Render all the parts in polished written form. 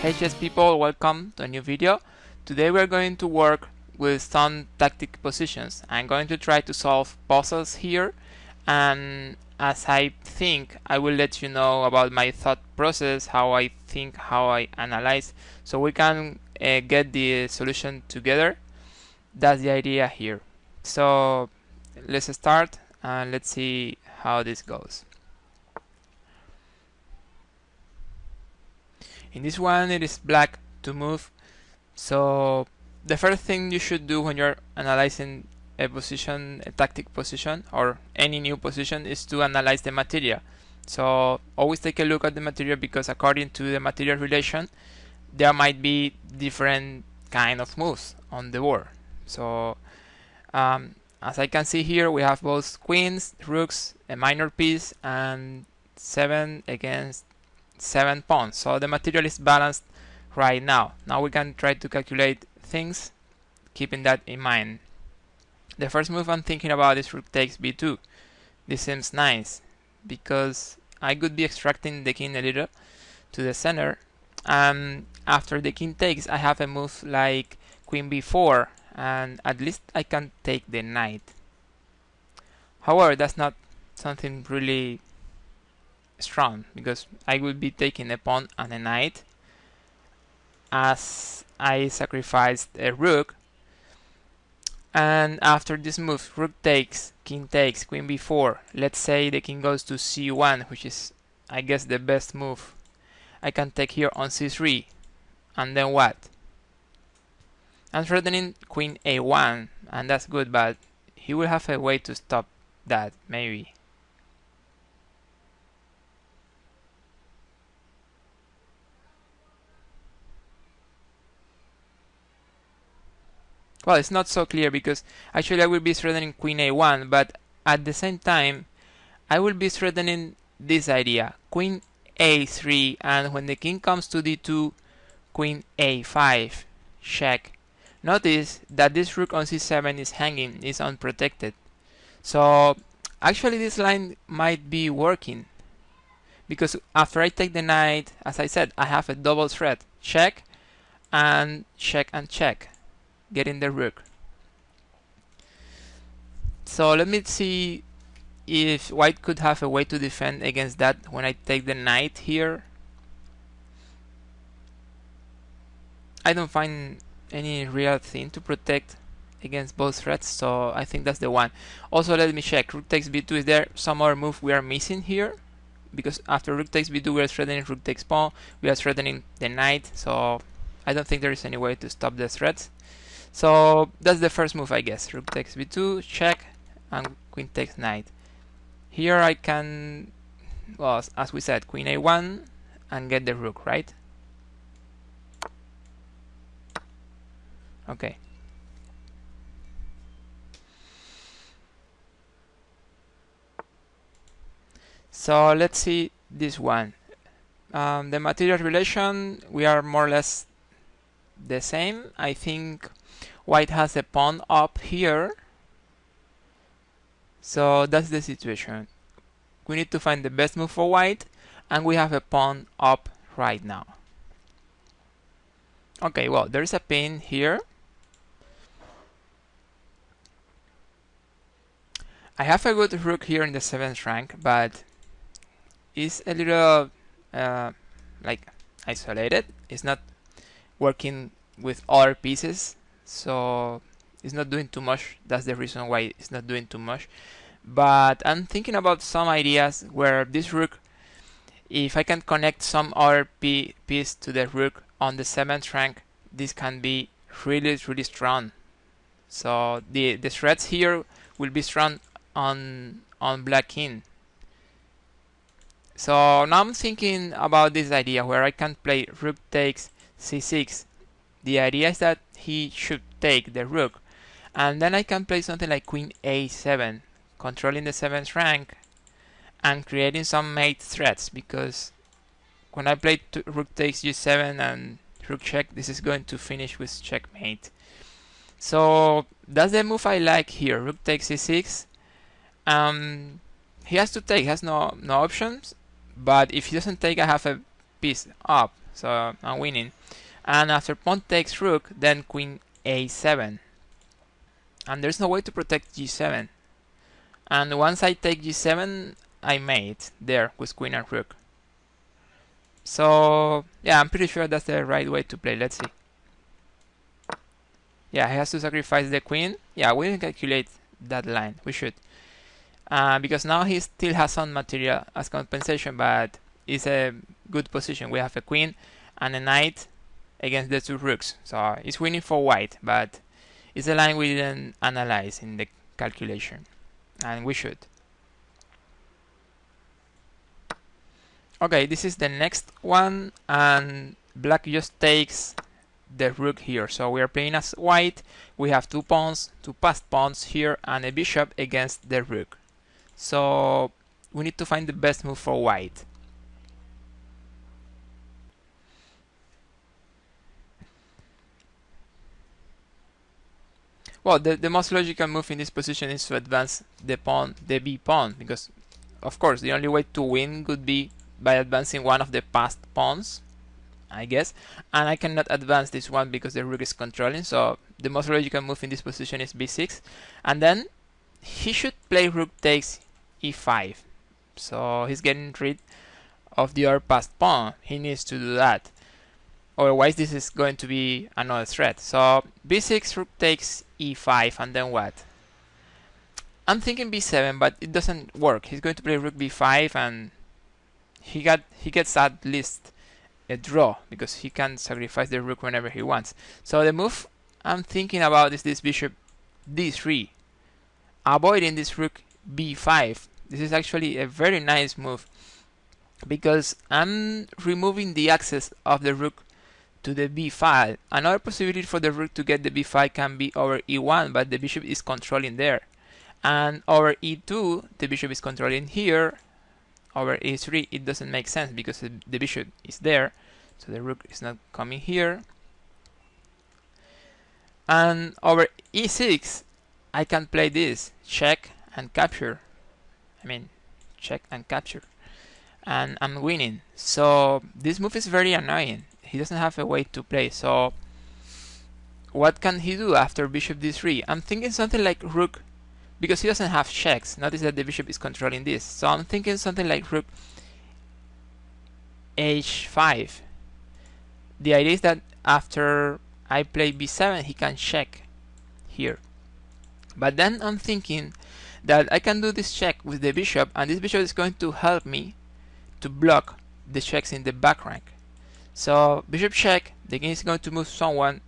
Hey chess people, welcome to a new video. Today we're going to work with some tactic positions. I'm going to try to solve puzzles here, and as I think, I will let you know about my thought process, how I think, how I analyze, so we can get the solution together. That's the idea here. So let's start and let's see how this goes. In this one it is black to move, so the first thing you should do when you're analyzing a position, a tactic position, or any new position is to analyze the material. So always take a look at the material, because according to the material relation there might be different kind of moves on the board. So as I can see here, we have both queens, rooks, a minor piece, and 7 against 7 pawns. So the material is balanced right now. Now we can try to calculate things keeping that in mind. The first move I'm thinking about is rook takes b2. This seems nice because I could be extracting the king a little to the center. After the king takes, I have a move like queen b4, and at least I can take the knight. However, that's not something really strong, because I will be taking a pawn and a knight as I sacrificed a rook. And after this move, rook takes, queen b4, let's say the king goes to c1, which is I guess the best move. I can take here on c3, and then what? I'm threatening queen a1, and that's good, but he will have a way to stop that, maybe. Well, it's not so clear, because actually I will be threatening queen a1, but at the same time I will be threatening this idea, queen a3, and when the king comes to d2, queen a5, check. Notice that this rook on c7 is hanging, is unprotected. So actually this line might be working, because after I take the knight, as I said, I have a double threat, check and check and check, getting the rook. So let me see if white could have a way to defend against that when I take the knight here. I don't find any real thing to protect against both threats, so I think that's the one. Also, let me check, rook takes b2, is there some other move we are missing here? Because after rook takes b2 we are threatening rook takes pawn, we are threatening the knight, so I don't think there is any way to stop the threats. So that's the first move, I guess. Rook takes b2, check, and queen takes knight. Here I can, well, as we said, queen a1 and get the rook, right? Okay. So let's see this one. The material relation, we are more or less the same. I think white has a pawn up here. So that's the situation. We need to find the best move for white, and we have a pawn up right now. Okay, well, there's a pin here. I have a good rook here in the 7th rank, but it's a little like isolated. It's not working with other pieces, so it's not doing too much. That's the reason why it's not doing too much. But I'm thinking about some ideas where this rook, if I can connect some other piece to the rook on the 7th rank, this can be really strong. So the threats here will be strong on black king. So now I'm thinking about this idea where I can play rook takes c6. The idea is that he should take the rook, and then I can play something like queen a7, controlling the 7th rank and creating some mate threats, because when I play rook takes g7 and rook check, this is going to finish with checkmate. So that's the move I like here, rook takes c6. He has to take, he has no options, but if he doesn't take, I have a piece up. so I'm winning. And after pawn takes rook, then queen a7, and there's no way to protect g7. And once I take g7, I mate there with queen and rook. So yeah, I'm pretty sure that's the right way to play. Let's see. Yeah, he has to sacrifice the queen. Yeah, we didn't calculate that line. We should. Because now he still has some material as compensation, but it's a good position. We have a queen and a knight against the two rooks. So it's winning for white, but it's a line we didn't analyze in the calculation. And we should. Okay, this is the next one, and black just takes the rook here. So we are playing as white. We have two pawns, two passed pawns here, and a bishop against the rook. So we need to find the best move for white. Well, the most logical move in this position is to advance the pawn, the b pawn, because of course the only way to win would be by advancing one of the passed pawns, I guess, and I cannot advance this one because the rook is controlling. So the most logical move in this position is b6, and then he should play rook takes e5. So he's getting rid of the other passed pawn. He needs to do that, otherwise this is going to be another threat. So b6, rook takes e5, and then what? I'm thinking b7, but it doesn't work. He's going to play rook b5, and he gets at least a draw because he can sacrifice the rook whenever he wants. So the move I'm thinking about is this bishop d3, avoiding this rook b5. This is actually a very nice move because I'm removing the access of the rook to the b file. Another possibility for the rook to get the b file can be over e1, but the bishop is controlling there. And over e2, the bishop is controlling here. Over e3, it doesn't make sense because the bishop is there, so the rook is not coming here. And over e6, I can play this, check and capture. I mean, check and capture. And I'm winning. So this move is very annoying. He doesn't have a way to play. So what can he do after bishop d3? I'm thinking something like rook, because he doesn't have checks. Notice that the bishop is controlling this. So I'm thinking something like rook h5. The idea is that after I play b7, he can check here. But then I'm thinking that I can do this check with the bishop, and this bishop is going to help me to block the checks in the back rank. So bishop check, the king is going to move somewhere,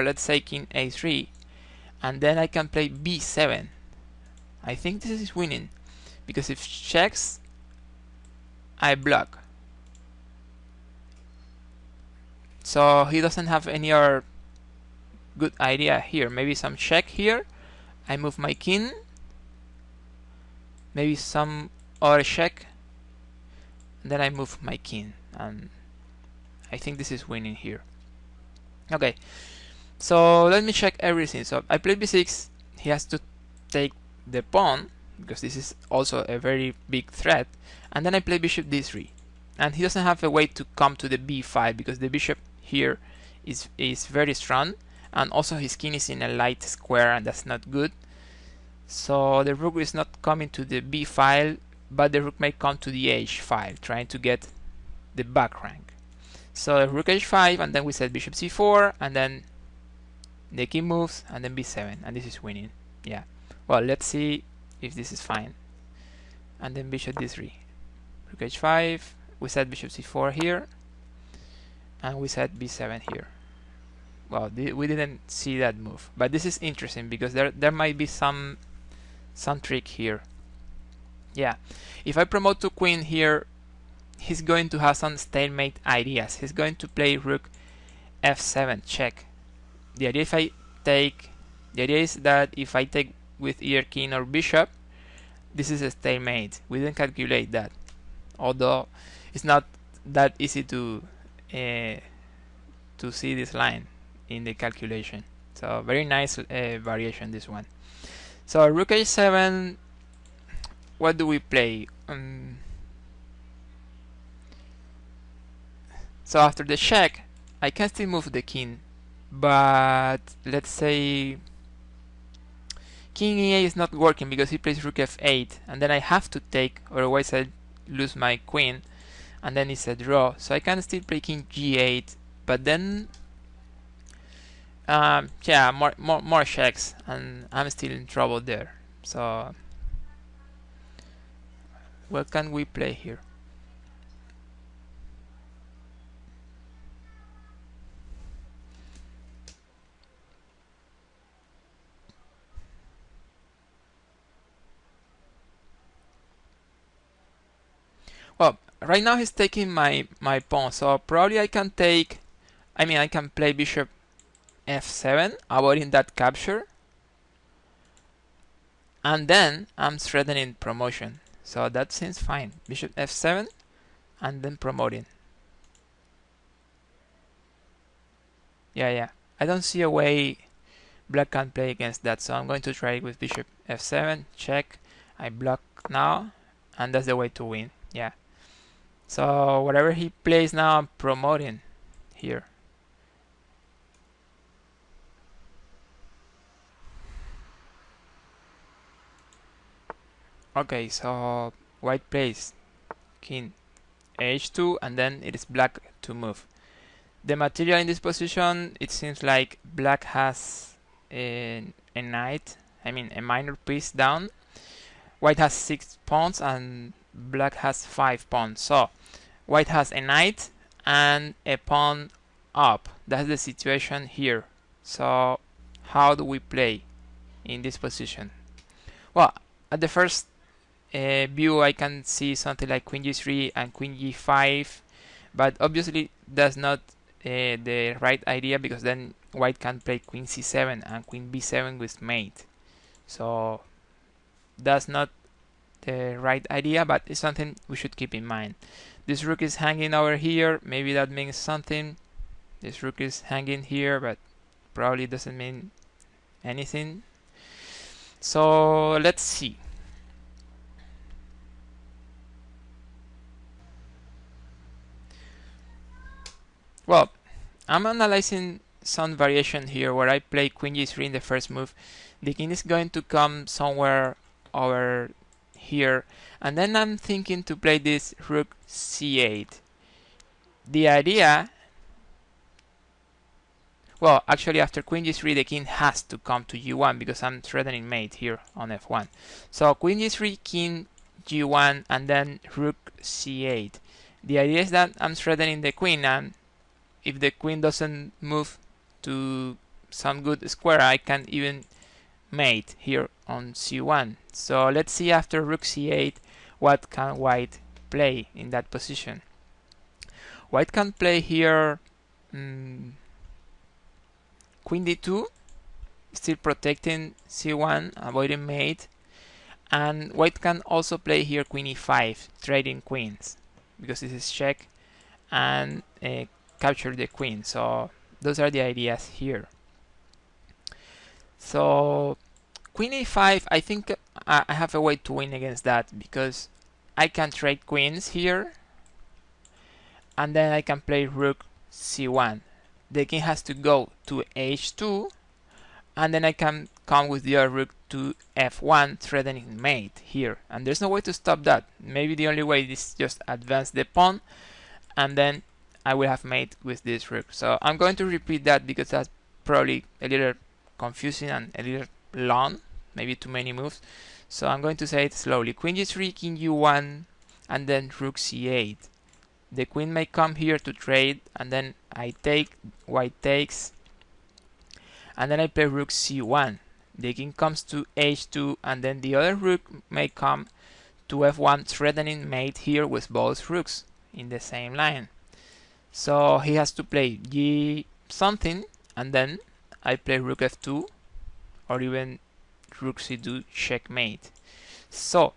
let's say king a3, and then I can play b7. I think this is winning, because if checks, I block. So he doesn't have any other good idea here. Maybe some check here, I move my king, maybe some other check, and then I move my king, and I think this is winning here. Okay, so let me check everything. So I play b6, he has to take the pawn, because this is also a very big threat, and then I play bishop d3. And he doesn't have a way to come to the b5, because the bishop here is very strong, and also his king is in a light square, and that's not good. So the rook is not coming to the b file, but the rook may come to the h file, trying to get the back rank. So rook h5, and then we set bishop c4, and then the king moves, and then b7, and this is winning. Yeah. Well, let's see if this is fine. And then bishop d3, rook h5. We set bishop c4 here, and we set b7 here. Well, we didn't see that move, but this is interesting because there might be some trick here. Yeah, if I promote to queen here, he's going to have some stalemate ideas. He's going to play rook f7 check. The idea is that if I take with either king or bishop, this is a stalemate. We didn't calculate that, although it's not that easy to see this line in the calculation. So very nice variation, this one. So rook h7, what do we play? So after the check, I can still move the king, but let's say king e8 is not working because he plays rook f8, and then I have to take, otherwise I lose my queen, and then it's a draw. So I can still play king g8, but then yeah, more checks, and I'm still in trouble there. So what can we play here? Well, right now he's taking my pawn, so probably I can take. I mean, I can play bishop f7, avoiding that capture, and then I'm threatening promotion. So that seems fine. Bishop f7, and then promoting. Yeah. I don't see a way black can play against that, so I'm going to try it with bishop f7, check. I block now, and that's the way to win. Yeah. So whatever he plays now, I'm promoting here. Okay, so white plays king h2, and then it is black to move. The material in this position, it seems like black has a knight, I mean a minor piece down. White has 6 pawns and black has 5 pawns. So white has a knight and a pawn up. That's the situation here. So how do we play in this position? Well, at the first view I can see something like queen g3 and queen g5, but obviously that's not the right idea, because then white can play queen c7 and queen b7 with mate. So that's not the right idea, but it's something we should keep in mind. This rook is hanging over here, maybe that means something. This rook is hanging here, but probably doesn't mean anything. So let's see. Well, I'm analyzing some variation here where I play queen g3 in the first move. The king is going to come somewhere over here, and then I'm thinking to play this rook c8. The idea, well, actually after queen g3 the king has to come to g1 because I'm threatening mate here on f1. So queen g3, king g1, and then rook c8. The idea is that I'm threatening the queen, and if the queen doesn't move to some good square, I can even mate here on c1. So let's see after rook c8 what can white play in that position. White can play here queen d2, still protecting c1, avoiding mate, and white can also play here queen e5, trading queens, because this is check, and capture the queen. So those are the ideas here. So queen a5, I think I have a way to win against that, because I can trade queens here, and then I can play rook c1. The king has to go to h2, and then I can come with the other rook to f1, threatening mate here, and there's no way to stop that. Maybe the only way is just advance the pawn, and then I will have mate with this rook. So I'm going to repeat that because that's probably a little confusing and a little long, maybe too many moves. So I'm going to say it slowly. Queen g3, king u1, and then rook c8. The queen may come here to trade, and then I take, white takes, and then I play rook c1. The king comes to h2, and then the other rook may come to f1, threatening mate here with both rooks in the same line. So he has to play g something, and then I play rook f2, or even rook c2, checkmate. So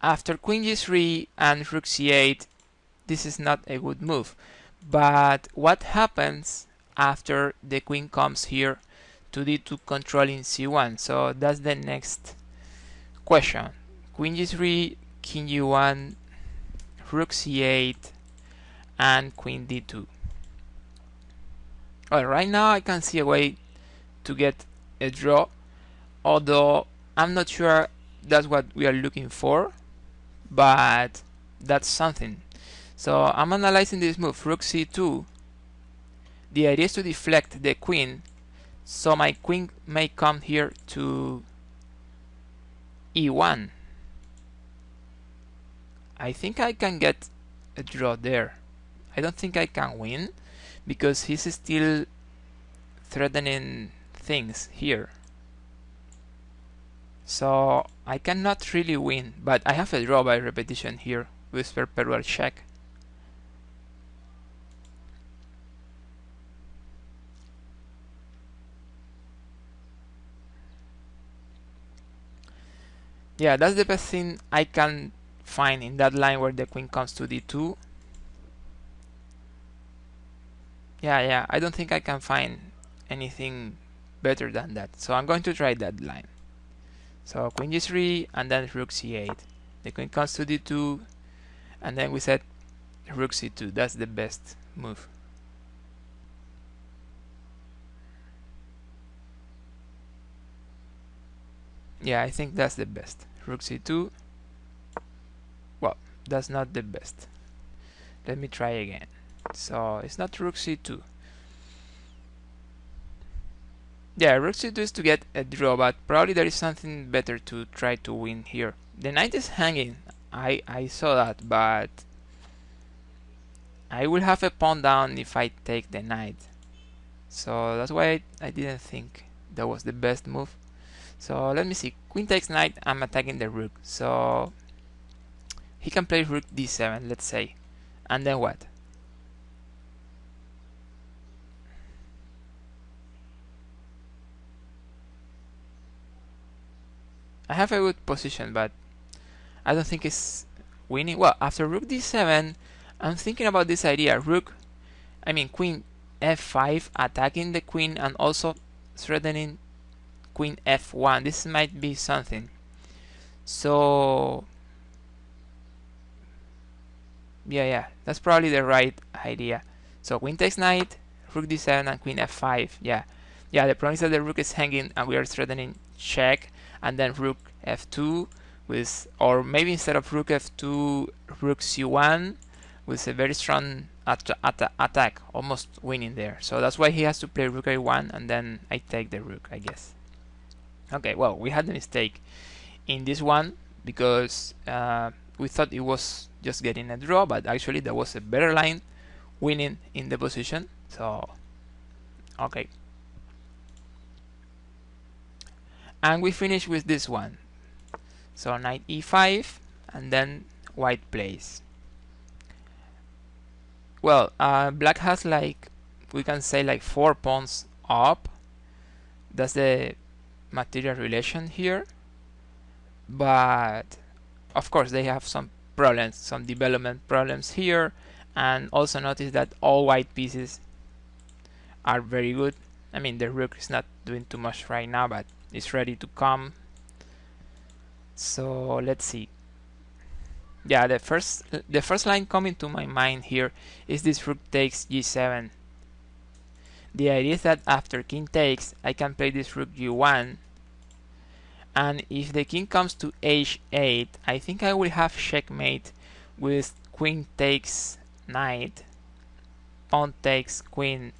after queen g3 and rook c8, this is not a good move. But what happens after the queen comes here to d2, controlling c1? So that's the next question. Queen g3, king g1, rook c8, and queen d2. Well, right now I can see a way to get a draw, although I'm not sure that's what we are looking for, but that's something. So I'm analyzing this move, rook c2. The idea is to deflect the queen, so my queen may come here to e1. I think I can get a draw there. I don't think I can win, because he's still threatening things here. So I cannot really win, but I have a draw by repetition here with perpetual check. Yeah, that's the best thing I can find in that line where the queen comes to d2. Yeah, I don't think I can find anything better than that. So I'm going to try that line. So queen g3 and then rook c8. The queen comes to d2 and then we set rook c2. That's the best move. Yeah, I think that's the best. Rook c2. Well, that's not the best. Let me try again. So it's not rook c2. Yeah, rook c2 is to get a draw, but probably there is something better to try to win here. The knight is hanging. I saw that, but I will have a pawn down if I take the knight. So that's why I didn't think that was the best move. So let me see. Queen takes knight, I'm attacking the rook. So he can play rook d7, let's say. And then what? I have a good position, but I don't think it's winning. Well, after rook d7, I'm thinking about this idea. Queen f5, attacking the queen and also threatening queen f1. This might be something. So yeah, that's probably the right idea. So queen takes knight, rook d7 and queen f5. Yeah, the problem is that the rook is hanging and we are threatening check, and then rook f2 with, or maybe instead of rook f2, rook c1 with a very strong attack, almost winning there. So that's why he has to play rook a1 and then I take the rook, I guess. Okay, well, we had a mistake in this one because we thought it was just getting a draw, but actually there was a better line winning in the position. So okay, and we finish with this one. So knight e5 and then white plays. Well, black has, like, we can say, like 4 pawns up. That's the material relation here, but of course they have some problems, some development problems here. And also notice that all white pieces are very good. I mean, the rook is not doing too much right now, but it's ready to come. So let's see. Yeah, the first line coming to my mind here is this rook takes g7. The idea is that after king takes, I can play this rook g1, and if the king comes to h8, I think I will have checkmate with queen takes knight, pawn takes queen,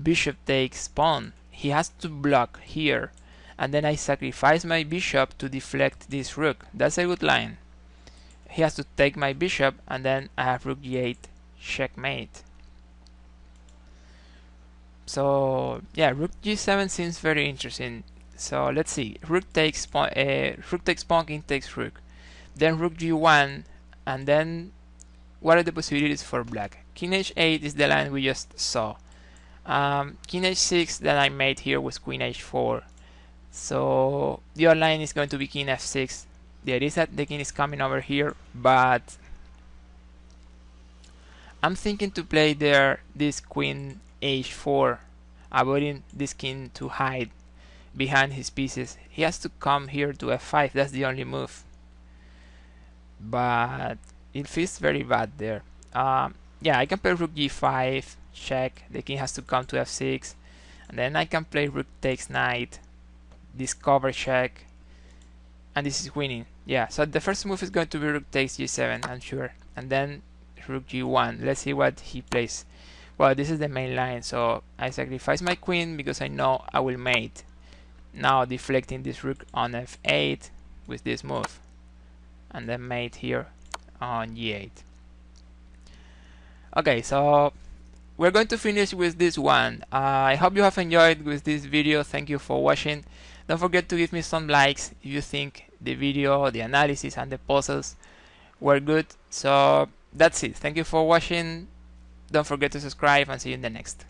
bishop takes pawn. He has to block here, and then I sacrifice my bishop to deflect this rook. That's a good line. He has to take my bishop, and then I have rook g8 checkmate. So yeah, rook g7 seems very interesting. So let's see. Rook takes pawn, king takes rook, then rook g1, and then what are the possibilities for black? King h8 is the line we just saw. King h6 that I made here with queen h4. So the other line is going to be king f6. The idea is that the king is coming over here, but I'm thinking to play there this queen h4, avoiding this king to hide behind his pieces. He has to come here to f5. That's the only move, but it feels very bad there. Yeah, yeah, I can play rook g5, check, the king has to come to f6, and then I can play rook takes knight, discover check, and this is winning. Yeah, so the first move is going to be rook takes g7, I'm sure, and then rook g1. Let's see what he plays. Well, this is the main line, so I sacrifice my queen because I know I will mate. Now deflecting this rook on f8 with this move, and then mate here on g8. Okay, so we're going to finish with this one. I hope you have enjoyed with this video. Thank you for watching. Don't forget to give me some likes if you think the video, the analysis, and the puzzles were good. So that's it. Thank you for watching. Don't forget to subscribe and see you in the next.